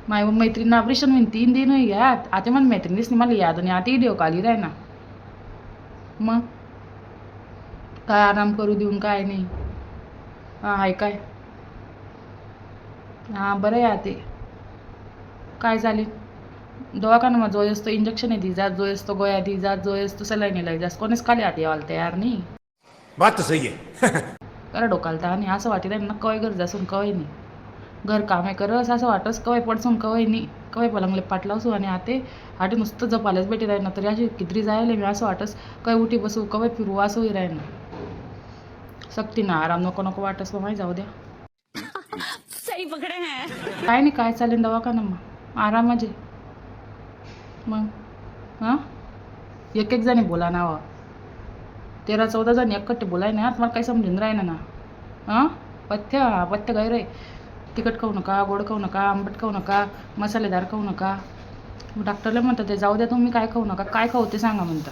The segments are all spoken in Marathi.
माय मैत्रीण ऑपरेशन होईन 3 दिन हुई यात आता मला मैत्रिणीच मला याद आणि आता व्हिडिओ कॉल राही ना मग काय आराम करू देऊन काय नाही हां आहे काय हां बरं आहे ते काय झाले दवाखाना जो असतो इंजेक्शन दी जात जो असतो गोळ्या दी जात जो असतो सलाईन लाई जास्त कोणीच खाली आत यावाला तयार नाही बात तो सही है करा डोकालता आणि असं वाटत ना कवय गरज असून कवय नाही घर कामे करस असं वाटस कवय पडसून कवय नाही कवय पलंगले पाट लावसू आणि आटे नुसतं जपायलाच भेटी राही ना तरी अशी कितरी जायला मी असं वाटस काय उठी बसू कवय फिरू असंही राही ना सक्ती ना आराम नको नको वाटस माही जाऊ द्या सही पकड़े हैं. काय नाही काय चालेल दवाखाना मग आराम म्हणजे मग हां एक जणी बोला ना 13-14 जणी एकट्ठे बोलाय ना तुम्हाला काही समजून राहीना ना हां पथ्य गैर आहे तिखट खाऊ नका गोड खाऊ नका आंबट खाऊ नका मसालेदार खाऊ नका डॉक्टरला म्हणतात ते जाऊ द्या तुम्ही काय खाऊ नका काय खाऊ ते सांगा म्हणता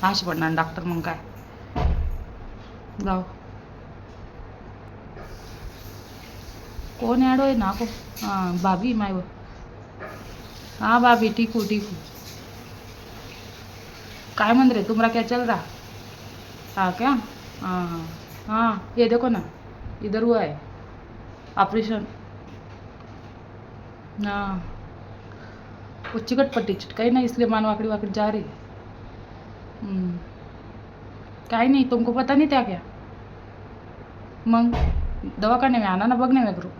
आश पडणार डॉक्टर मग काय जाऊ कौन ऐड होए ना को हाँ भाभी मैं वो हाँ भाभी ठीक हूँ काय मन रहे तुम्हारा क्या चल रहा हाँ क्या हाँ हाँ हाँ ये देखो ना इधर हुआ है ऑपरेशन हाँ वो चिकट पट्टी चिटकाई ना इसलिए मान वाकड़ी वाकड़ी जा रही काय नहीं तुमको पता नहीं था क्या मग दवाखाने में आना ना बघने में करो